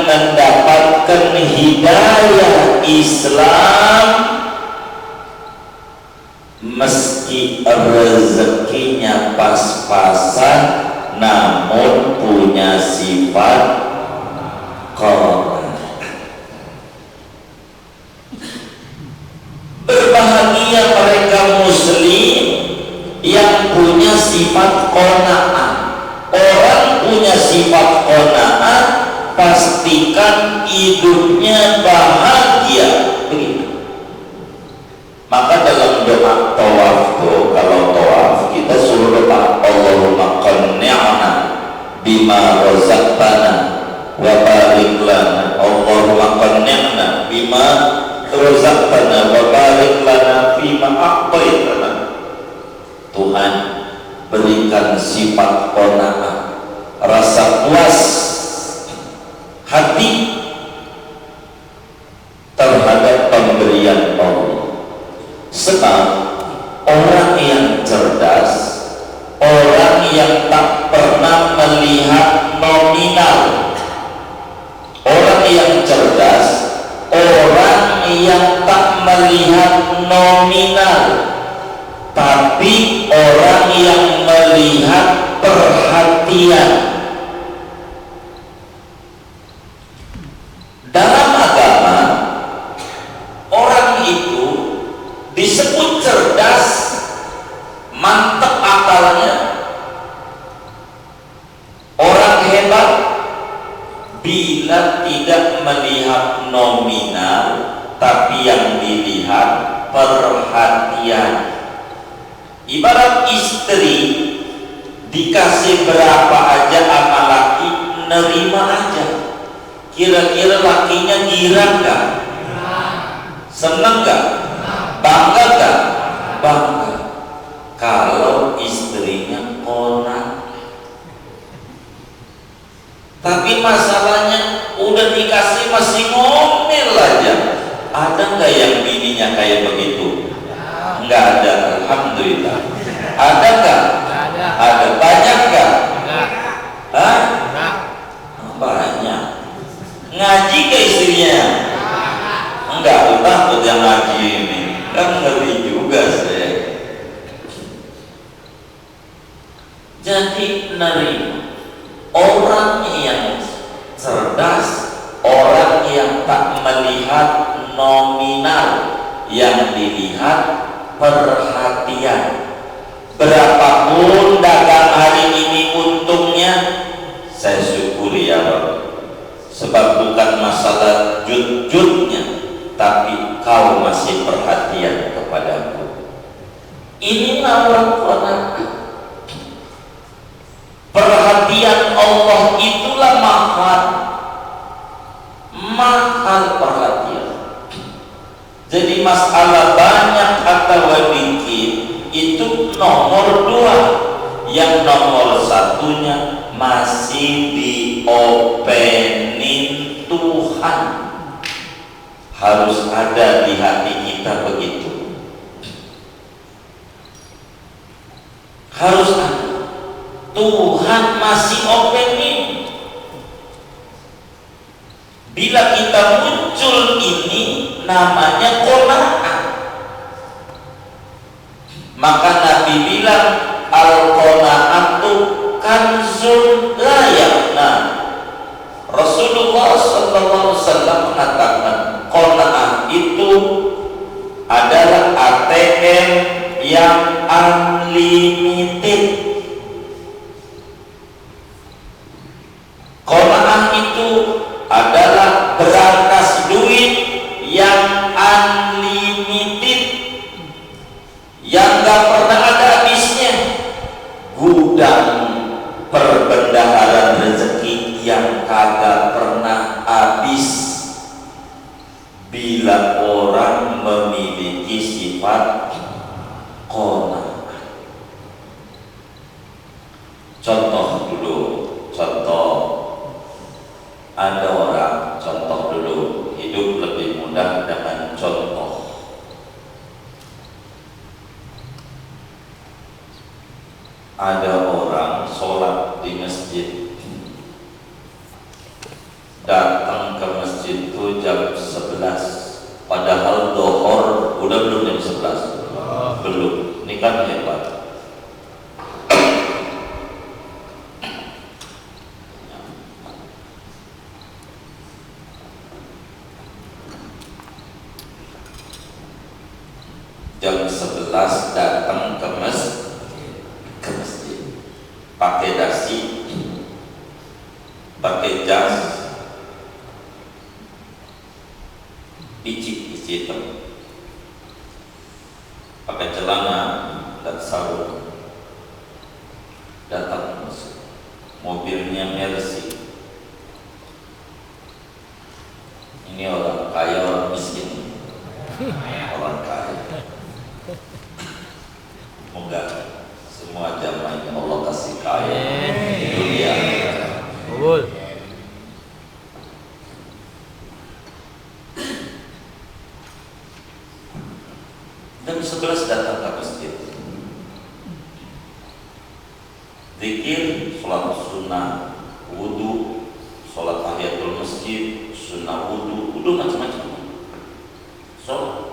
mendapatkan hidayah Islam meski rezekinya pas-pasan namun punya sifat qana'ah. Berbahagia mereka muslim yang punya sifat qana'ah. Orang punya sifat qana'ah pastikan hidupnya bahagia. Begitu. Maka dalam doa tawaf tuh, kalau tawaf kita suruh doa Allahumma qanni'na bima razaqtana wa barik lana. Allahumma qanni'na bima razaqtana wa barik lana fima a'taitana. Tuhan, berikan sifat qana'ah, rasa puas hati terhadap pemberian Allah. Sebab orang yang cerdas, orang yang tak pernah melihat nominal, orang yang cerdas, orang yang tak melihat nominal, tapi orang yang melihat perhatian. Dalam agama, orang itu disebut cerdas, mantap akalnya, orang hebat bila tidak melihat nominal, tapi yang dilihat perhatian. Ibarat istri dikasih berapa aja sama laki, nerima aja. Kira-kira lakinya girang gak? Seneng gak? Bangga gak? Bangga. Kalau istrinya qana'ah. Tapi masalahnya udah dikasih masih ngomel aja. Ada nggak yang bininya kayak begitu? Nggak ada, alhamdulillah. Ada nggak? Ada. Banyak nggak? Hah? Banyak. Ngaji ke istrinya? Enggak, takut yang ngaji ini. Kan ngeri juga saya. Jadi nerima. Orang yang cerdas, orang yang tak melihat nominal, yang dilihat perhatian. Berapapun dagang hari ini untungnya, saya syukuri ya Rabb. Sebab bukan masalah jut-jutnya, tapi kau masih perhatian kepadaku. Inilah orang qana'ah. Perhatian Allah itulah mahal perhatian. Jadi masalah banyak atau dikit itu nomor 2. Yang nomor satunya masih diopenin Tuhan. Harus ada di hati kita begitu. Harus ada. Tuhan masih openin. Bila kita muncul ini namanya qana'ah. Maka Nabi bilang al-qana'atu kanzul la yafna. Rasulullah sallallahu alaihi wasallam mengatakan qana'ah itu adalah ATM yang unlimited. Qana'ah itu adalah berangkas duit yang unlimited, yang gak pernah ada habisnya. Gudang perbendaharaan rezeki yang kagak pernah habis bila orang memiliki sifat qana'ah. Contoh dulu, ada orang, contoh dulu, hidup lebih mudah dengan contoh. Ada orang sholat di masjid, datang Ini kan hebat. Jam 11 datang ke masjid, pakai dasi, pakai jas, isi hitam, pakai celana dan sarung, datang ke masjid. Mobilnya Mercy. Ini orang kaya, orang miskin, orang kaya. Semoga semua jamaah ini Allah kasih kaya di dunia. Betul. Jam 11 datang ke masjid. Zikir, sholat sunnah, wudu, sholat tahiyatul masjid, sunnah wudu macam-macam. Sholat.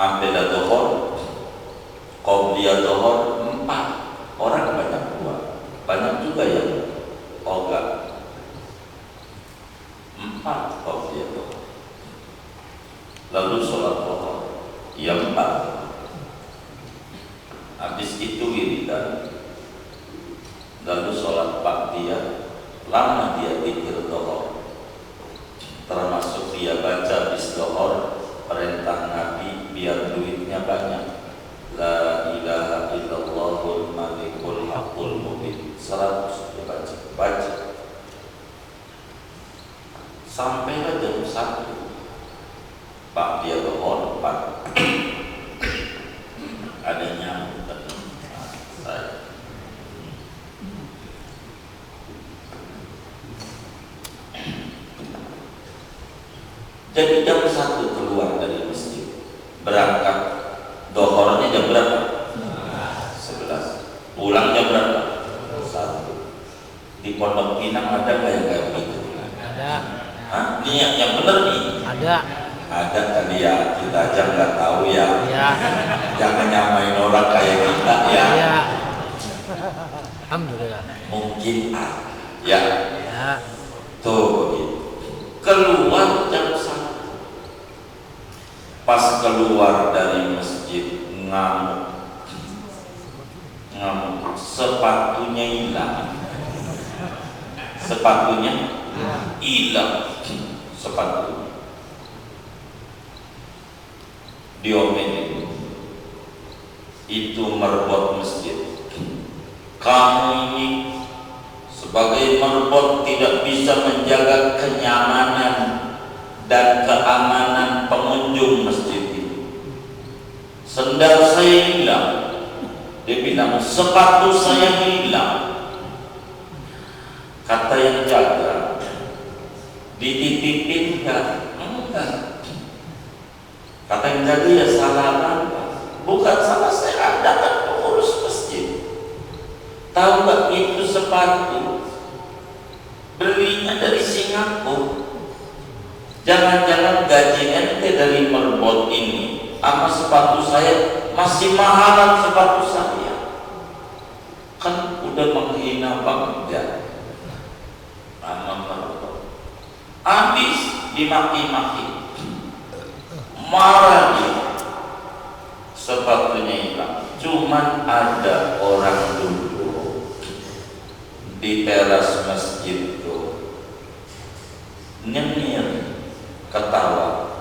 Ambil dohor, qobliyah dohor 4. Orang banyak buat, banyak juga yang ogah. 4 qobliyah dohor. Lalu sholat dohor, ya 4. Habis itu wiridan. Lalu sholat ba'diyah, lama dia zikir dohor. Termasuk dia baca bis dohor, perintah Nabi biar duitnya banyak. La ilaha illallahul malikul haqqul mubin. 100 baca. Sampailah jam 1. Pak dia dohor 4. Adanya saya. Jadi jam 1 keluar dari masjid, berangkat. Dohornya jam berapa? 11. Pulang jam berapa? 1. Di Pondok Pinang ada nggak yang kayak begitu? Ada. Hah? Ini yang benar nih? Ada. Ada kali ya, kita aja nggak tahu ya. Ya. Jangan nyamain orang kayak kita ya. Ya. Alhamdulillah. Mungkin ya. Ya. Tuh begitu. Keluar jam 1. Pas keluar dari masjid ngamuk, sepatunya hilang, sepatunya diomelin. Itu merbot masjid. Kamu ini sebagai merbot tidak bisa menjaga kenyamanan dan keamanan pengunjung masjid ini. Sendal saya hilang. Dia bilang sepatu saya hilang. Kata yang jaga, dititipin enggak? Enggak. Kata yang jaga, ya salah apa? Bukan salah saya, Anda kan pengurus masjid. Tahu nggak itu sepatu belinya dari Singapura. Jangan-jangan gaji ente dari merbot ini sama sepatu saya masih mahalan sepatu saya. Kan udah menghina bangga sama merbot. Habis dimaki-maki, marah dia. Sepatunya hilang. Cuman ada orang dulu di teras masjid itu nyengir, ketawa.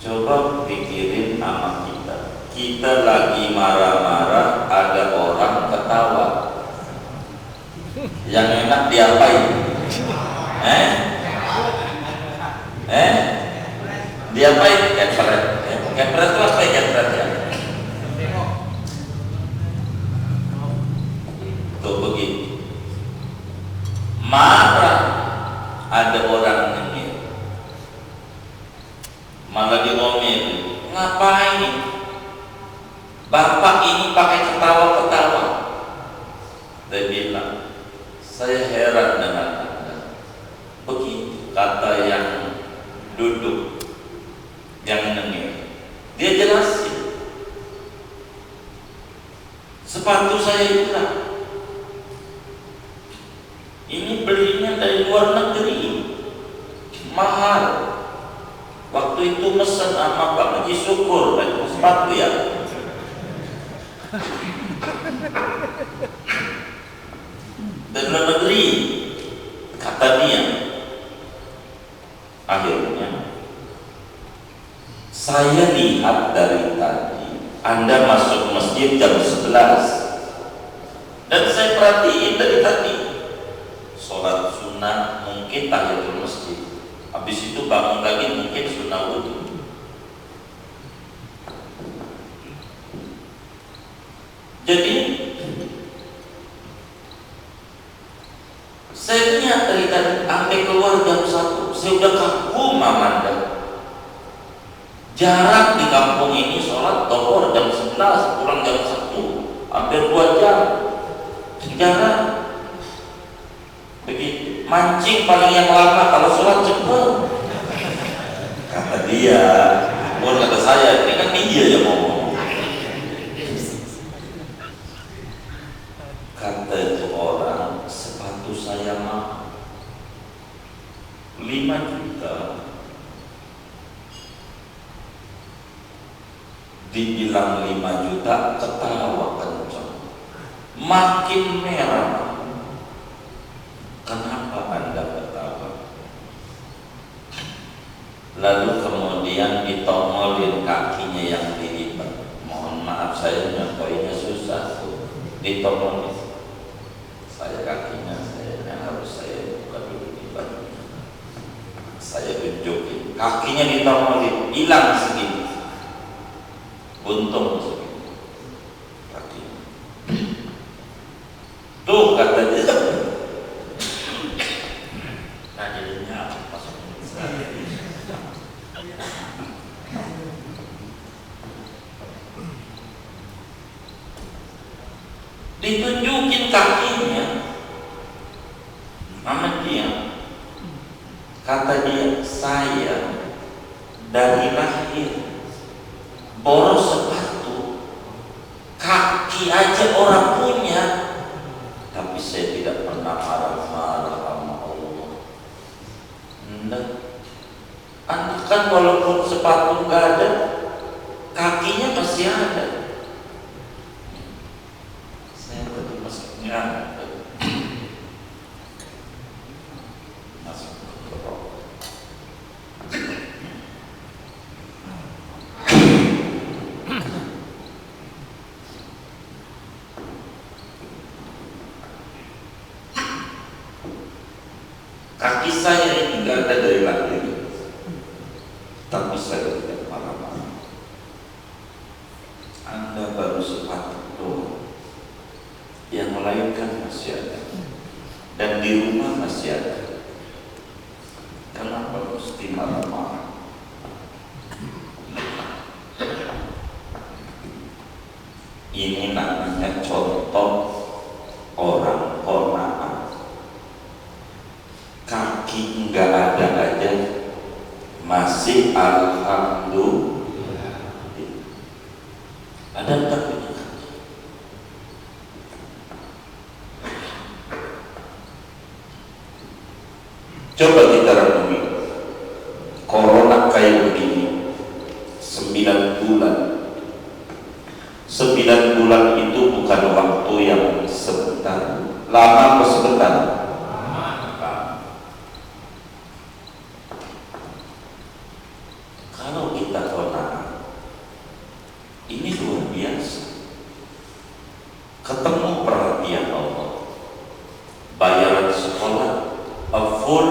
Coba pikirin sama kita lagi marah-marah, ada orang ketawa. Yang enak diapain? Diapain? Kepret. Kepret itu apa ya kepret ya? Tuh begitu. Marah, ada orang nyengir, malah diomel. Ngapain? Bapak ini pakai ketawa-ketawa. Dia bilang, saya heran dengan Anda. Begitu kata yang duduk, yang nyengir. Sepatu saya hilang. Ini belinya dari luar negeri, mahal. Waktu itu mesen sama Pak Haji Syukur, sepatu ya. Dari luar negeri, kata dia. Akhirnya saya lihat dari tadi Anda masuk masjid jam 11 dan saya perhatiin dari tadi sholat sunnah mungkin tahiyatul masjid, habis itu bangun lagi mungkin sunnah wudhu. Jadi saya lihat dari tadi sampai keluar jam 1 saya udah kagum Amanda. Jarak di kampung ini sholat tohor jam 11 pulang jam 1 hampir 2 jam. Jarak begitu. Mancing paling yang lama kalau sholat cepet. Kata dia, bukan kata saya, ini kan dia yang ngomong. Kata itu orang, sepatu saya mahal 5 juta. Dibilang 5 juta, ketawa kencang, makin merah. Kenapa Anda ketawa? Lalu kemudian ditongolin kakinya yang dilipat. Mohon maaf saya nyontoinya susah tuh. Ditongolin. Saya kakinya harus saya buka dulu di bajunya. Saya tunjukin. Kakinya ditongolin, hilang segini. Buntung segini. Kakinya. Tuh kata dia. Nah jadinya masuk ditunjukin kakinya sama dia. Kata dia, saya dari lahir boros sepatu, kaki aja orang punya, tapi saya tidak pernah marah-marah sama Allah. Enggak. Anda kan walaupun sepatu nggak ada, kakinya masih ada. Saya tadi masuknya masuk ke rokok. Kaki saya ini nggak ada dari lahir, tapi saya tidak marah-marah. Anda baru sepatu doang, yang melahirkan masih ada, dan di rumah masih ada. Kenapa mesti marah-marah? Ini namanya contoh orang kona'ah. Kaki nggak ada aja masih alhamdulillah. Ada nggak punya kaki? Coba kita renungi, corona kayak begini 9 bulan. 9 bulan itu bukan waktu yang sebentar. Lama atau sebentar? Kalau kita kona'ah, ini luar biasa. Ketemu perhatian Allah, bayaran sekolah full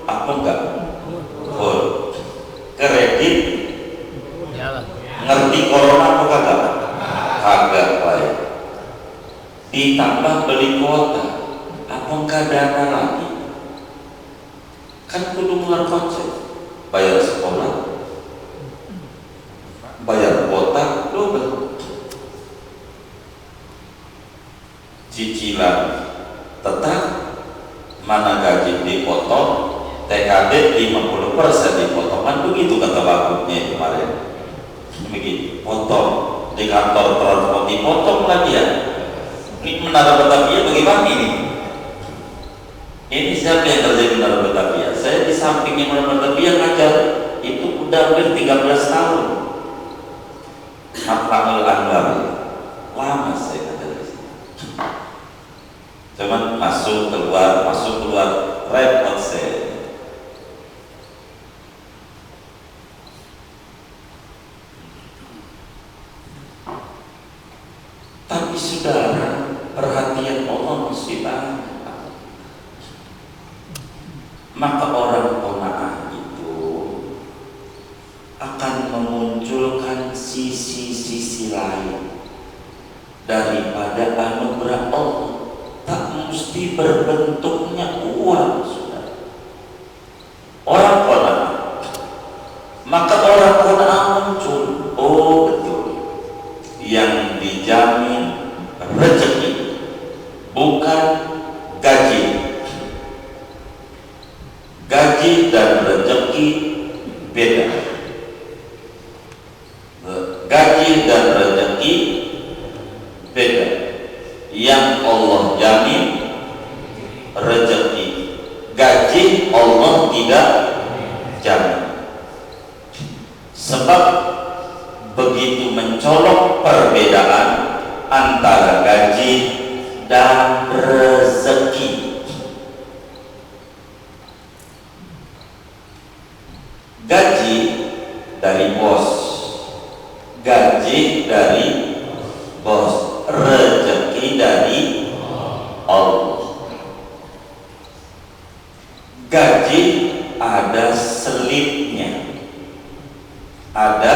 apa enggak? Full. Kredit Jalan. ngerti corona apa kagak? Kagak baik. Ditambah beli kuota, apa enggak dana lagi? Kan kudu ngeluar konsep. Bayar sekolah, bayar kuota, double. Cicilan tetap, mana gaji dipotong, TKD 50% dipotong. Kan begitu kata wakutnya kemarin. Begitu, potong di kantor transport dipotong lagi ya. Menara Batavia bagaimana ini? Ini siapa yang kerja di Menara Batavia? Saya di sampingnya Menara Batavia ngajar itu udah hampir 13 tahun. Hafal Anwar, lama saya ngajar di sini. Cuman masuk keluar repot saya. Tapi saudara, perhatian Allah mesti banyak. Maka orang qanaah itu akan memunculkan sisi-sisi lain daripada anugerah Allah. Tak mesti berbentuknya uang, saudara. Orang qanaah, maka orang qanaah muncul. Oh betul, yang dijamin rezeki bukan gaji. Gaji dan rezeki beda. Gaji dan rezeki beda. Yang Allah jamin rezeki, gaji Allah tidak jamin. Sebab begitu mencolok perbedaan antara gaji dan rezeki. Gaji dari bos, gaji dari bos, rezeki dari Allah. Gaji ada selipnya, ada